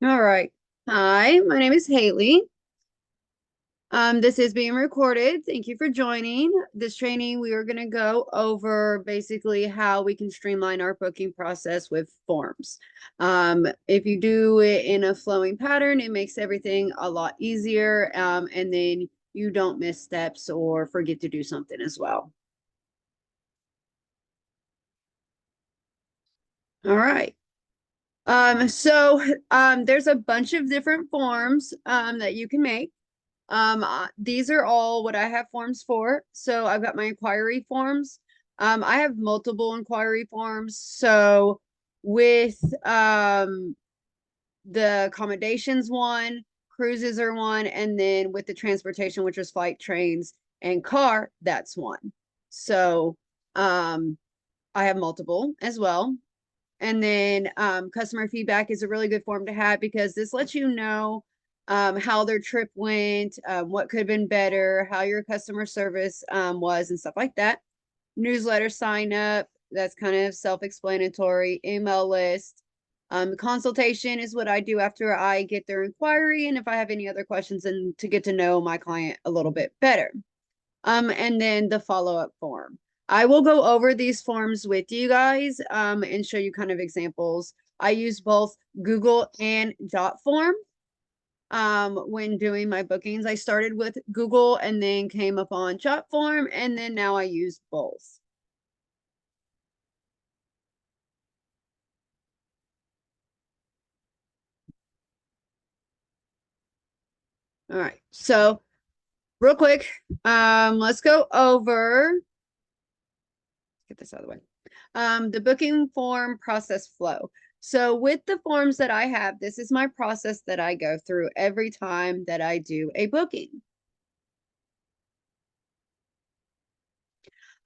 All right. Hi, my name is Haley. This is being recorded. Thank you for joining this training. We are going to go over basically how we can streamline our booking process with forms. If you do it in a flowing pattern, it makes everything a lot easier. And then you don't miss steps or forget to do something as well. All right. There's a bunch of different forms that you can make. These are all what I have forms for. So I've got my inquiry forms. I have multiple inquiry forms. So with the accommodations one, cruises are one, and then with the transportation, which is flight, trains, and car, that's one. So I have multiple as well. And then customer feedback is a really good form to have because this lets you know how their trip went, what could have been better, how your customer service was, and stuff like that. Newsletter sign up, that's kind of self-explanatory. Email list. Consultation is what I do after I get their inquiry and if I have any other questions and to get to know my client a little bit better. And then the follow-up form. I will go over these forms with you guys and show you kind of examples. I use both Google and Jotform when doing my bookings. I started with Google and then came upon Jotform, and then now I use both. All right, so real quick, let's go over, get this out of the way. The booking form process flow. So with the forms that I have, this is my process that I go through every time that I do a booking.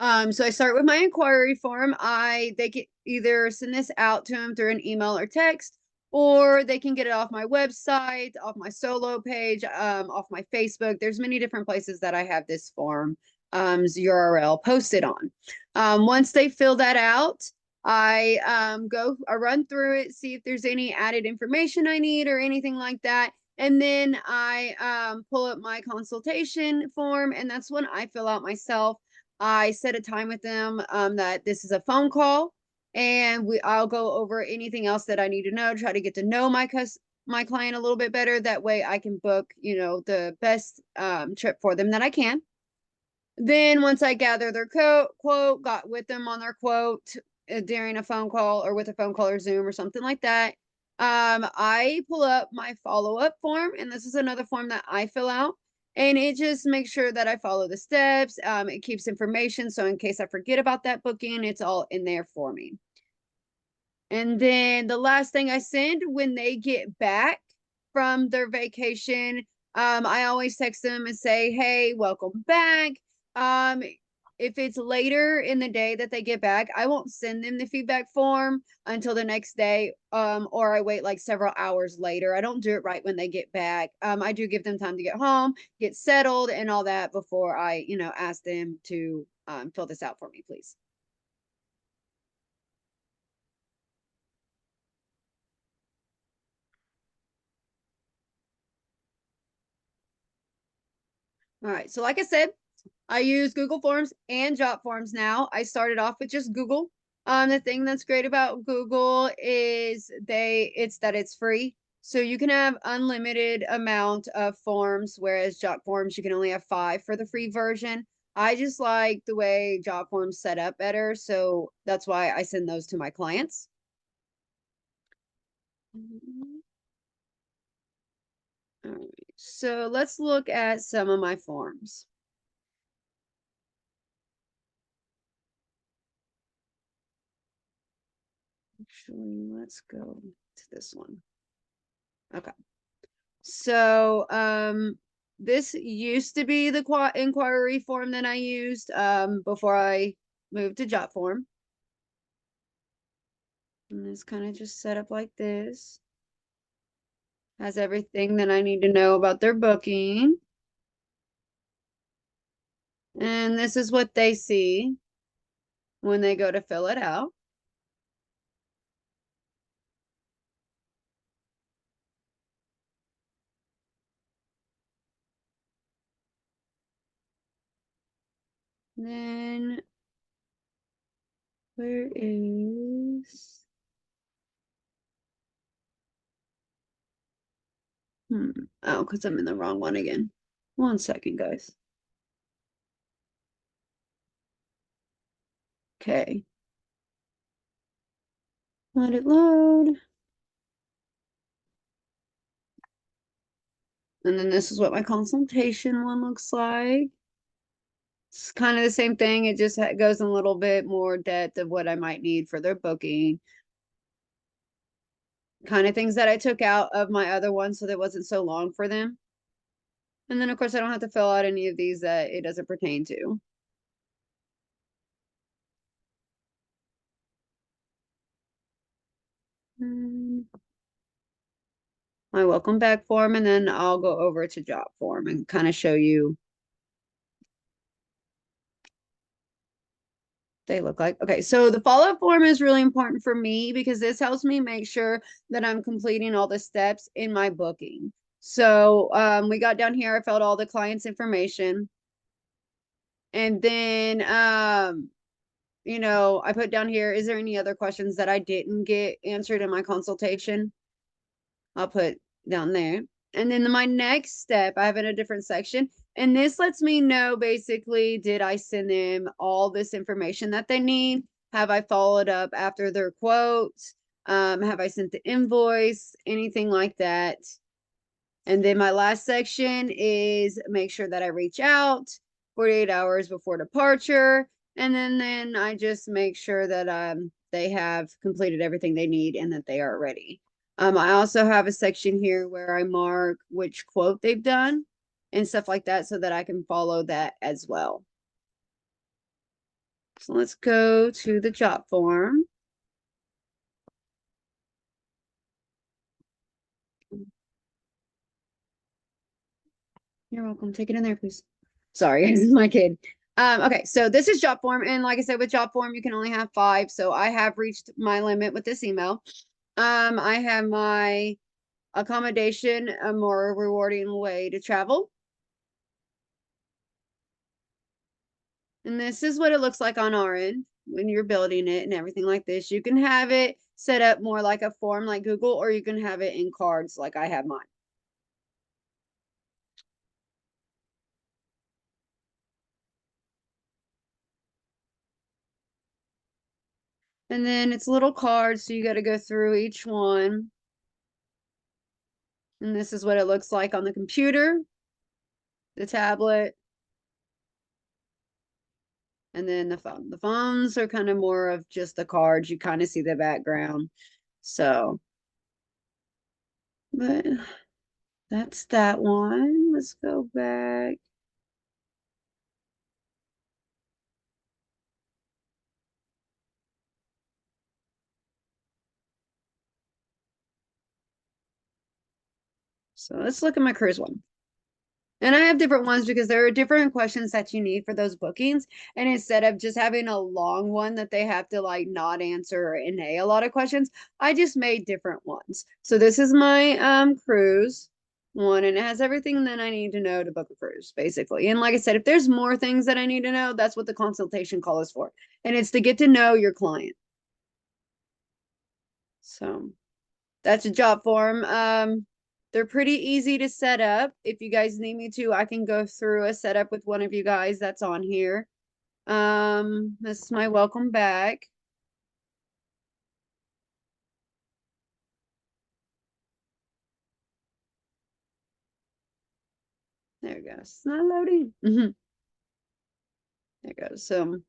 So I start with my inquiry form. They can either send this out to them through an email or text, or they can get it off my website, off my solo page, off my Facebook. There's many different places that I have this form URL posted on. Once they fill that out, I run through it, see if there's any added information I need or anything like that. And then I pull up my consultation form, and that's when I fill out myself. I set a time with them that this is a phone call, and I'll go over anything else that I need to know, try to get to know my client a little bit better. That way I can book, the best trip for them that I can. Then once I gather their quote, got with them on their quote during a phone call or with a phone call or Zoom or something like that, I pull up my follow-up form, and this is another form that I fill out. And it just makes sure that I follow the steps. It keeps information. So in case I forget about that booking, it's all in there for me. And then the last thing I send when they get back from their vacation, I always text them and say, hey, welcome back. Um, if it's later in the day that they get back, I won't send them the feedback form until the next day, or I wait like several hours later. I don't do it right when they get back. I do give them time to get home, get settled, and all that before I, ask them to fill this out for me, please. All right. So like I said, I use Google Forms and Jotforms now. I started off with just Google. The thing that's great about Google is it's that it's free. So you can have unlimited amount of forms, whereas Jotforms, you can only have 5 for the free version. I just like the way Jotforms set up better. So that's why I send those to my clients. All right. So let's look at some of my forms. Actually, let's go to this one. Okay. So, this used to be the inquiry form that I used before I moved to Jotform. And it's kind of just set up like this. Has everything that I need to know about their booking. And this is what they see when they go to fill it out. Then where is oh, because I'm in the wrong one again. 1 second, guys. Okay. Let it load. And then this is what my consultation one looks like. It's kind of the same thing. It just goes in a little bit more depth of what I might need for their booking. Kind of things that I took out of my other one so that it wasn't so long for them. And then, of course, I don't have to fill out any of these that it doesn't pertain to. My welcome back form, and then I'll go over to Jotform and kind of show you they look like. Okay, so the follow-up form is really important for me because this helps me make sure that I'm completing all the steps in my booking. So we got down here, I filled all the client's information. And then you know, I put down here, is there any other questions that I didn't get answered in my consultation? I'll put down there. And then my next step, I have in a different section. And this lets me know basically, did I send them all this information that they need? Have I followed up after their quotes? Have I sent the invoice? Anything like that. And then my last section is make sure that I reach out 48 hours before departure. And then I just make sure that they have completed everything they need and that they are ready. I also have a section here where I mark which quote they've done and stuff like that so that I can follow that as well. So let's go to the Jotform. You're welcome. Take it in there, please. Sorry, this is my kid. Okay, so this is Jotform, and like I said, with Jotform, you can only have 5. So I have reached my limit with this email. I have my accommodation, a more rewarding way to travel. And this is what it looks like on our end when you're building it and everything like this. You can have it set up more like a form like Google, or you can have it in cards like I have mine. And then it's little cards, so you got to go through each one. And this is what it looks like on the computer, the tablet, and then the phone. The phones are kind of more of just the cards. You kind of see the background. So, but that's that one. Let's go back. So let's look at my cruise one. And I have different ones because there are different questions that you need for those bookings. And instead of just having a long one that they have to like not answer or nay a lot of questions, I just made different ones. So this is my cruise one, and it has everything that I need to know to book a cruise, basically. And like I said, if there's more things that I need to know, that's what the consultation call is for. And it's to get to know your client. So that's a Jotform. They're pretty easy to set up. If you guys need me to, I can go through a setup with one of you guys that's on here. This is my welcome back. There it goes. It's not loading. There it goes. So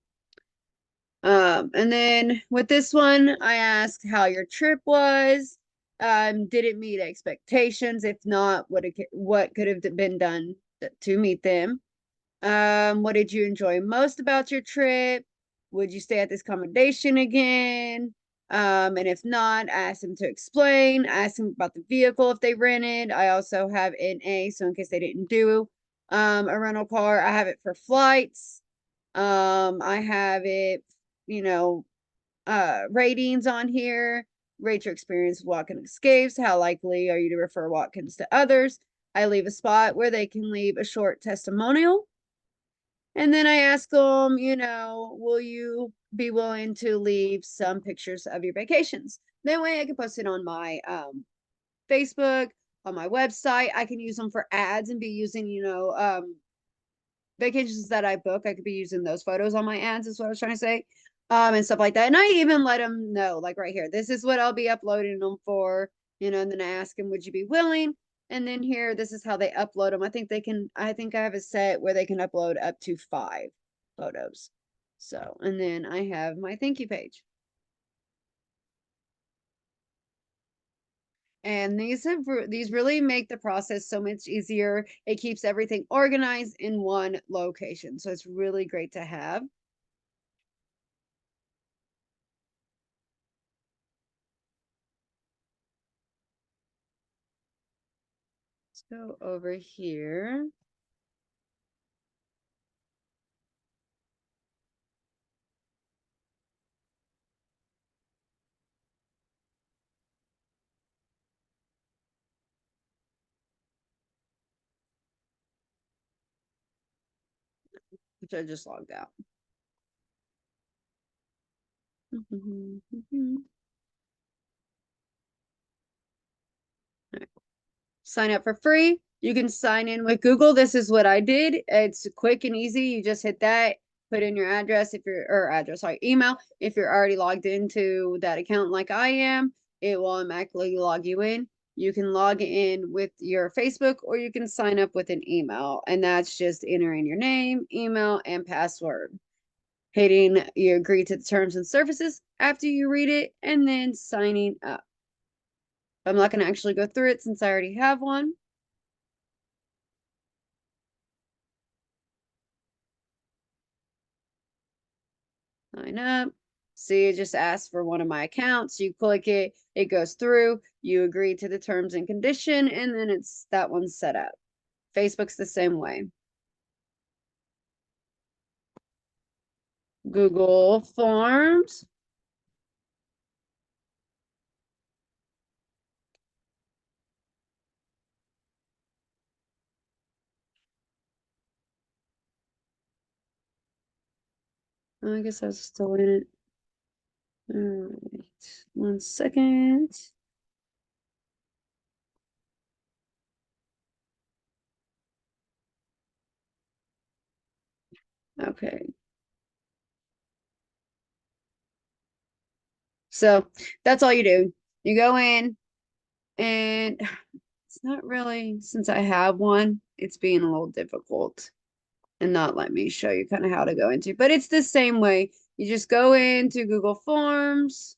And then with this one, I asked how your trip was. Did it meet expectations? If not, what could have been done to meet them? What did you enjoy most about your trip? Would you stay at this accommodation again? And if not, ask them to explain. Ask them about the vehicle if they rented. I also have NA, so in case they didn't do a rental car, I have it for flights. I have it, you know, ratings on here. Rate your experience with walk-in escapes. How likely are you to refer walk-ins to others? I leave a spot where they can leave a short testimonial. And then I ask them, will you be willing to leave some pictures of your vacations? That way I can post it on my Facebook, on my website. I can use them for ads and be using, vacations that I book. I could be using those photos on my ads, is what I was trying to say. And stuff like that. And I even let them know, like right here, this is what I'll be uploading them for, and then I ask them, would you be willing? And then here, this is how they upload them. I think I have a set where they can upload up to 5 photos. So, and then I have my thank you page. And these really make the process so much easier. It keeps everything organized in one location. So it's really great to have. Let's go over here. Which I just logged out. Sign up for free. You can sign in with Google. This is what I did. It's quick and easy. You just hit that, put in your address email. If you're already logged into that account like I am, it will automatically log you in. You can log in with your Facebook or you can sign up with an email, and that's just entering your name, email, and password. Hitting you agree to the terms and services after you read it, and then signing up. I'm not going to actually go through it since I already have one. Sign up. See, it just asks for one of my accounts. You click it, it goes through, you agree to the terms and condition, and then that one's set up. Facebook's the same way. Google Forms. Oh, I guess I was still in it. All right, 1 second. Okay. So that's all you do. You go in, and it's not really, since I have one, it's being a little difficult and not let me show you kind of how to go into, but it's the same way. You just go into Google Forms,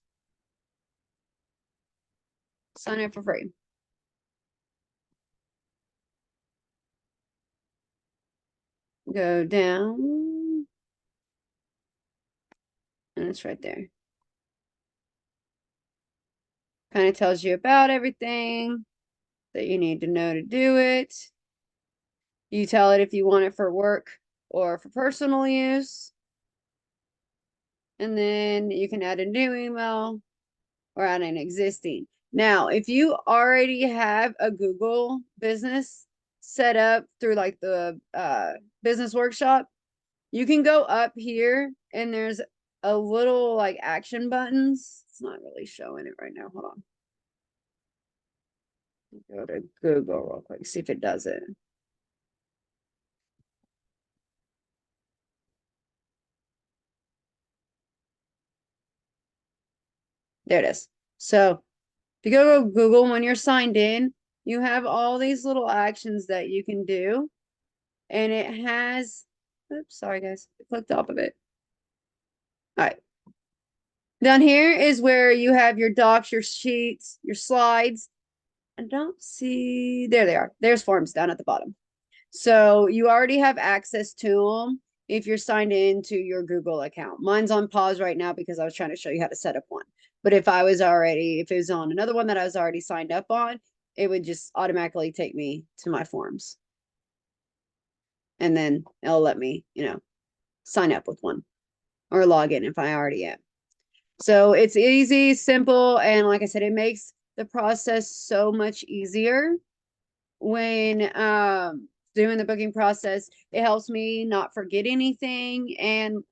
sign up for free. Go down, and it's right there. Kind of tells you about everything that you need to know to do it. You tell it if you want it for work or for personal use. And then you can add a new email or add an existing. Now, if you already have a Google business set up through like the business workshop, you can go up here and there's a little like action buttons. It's not really showing it right now. Hold on. Go to Google real quick, see if it does it. There it is. So if you go to Google when you're signed in, you have all these little actions that you can do. And it has, oops, sorry guys, I clicked off of it. All right. Down here is where you have your docs, your sheets, your slides. I don't see, there they are. There's forms down at the bottom. So you already have access to them if you're signed into your Google account. Mine's on pause right now because I was trying to show you how to set up one. But if it was on another one that I was already signed up on, it would just automatically take me to my forms. And then it'll let me, sign up with one or log in if I already am. So it's easy, simple, and like I said, it makes the process so much easier when doing the booking process. It helps me not forget anything. And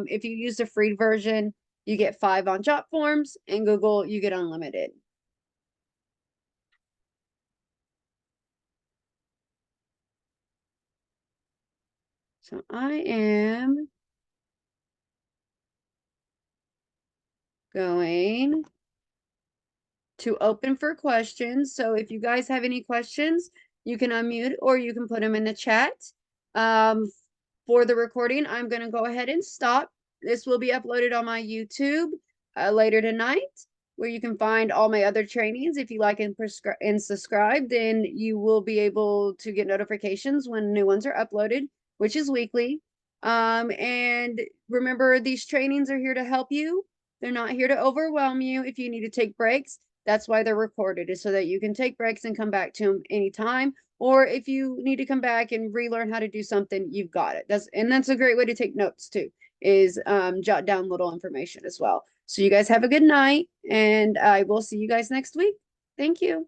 if you use the free version, you get 5 on Jotforms, and Google, you get unlimited. So I am going to open for questions. So if you guys have any questions, you can unmute or you can put them in the chat. For the recording, I'm going to go ahead and stop. This will be uploaded on my YouTube later tonight, where you can find all my other trainings. If you like and subscribe, then you will be able to get notifications when new ones are uploaded, which is weekly. And remember, these trainings are here to help you. They're not here to overwhelm you. If you need to take breaks, that's why they're recorded, is so that you can take breaks and come back to them anytime. Or if you need to come back and relearn how to do something, you've got it. That's a great way to take notes too, is jot down little information as well. So you guys have a good night, and I will see you guys next week. Thank you.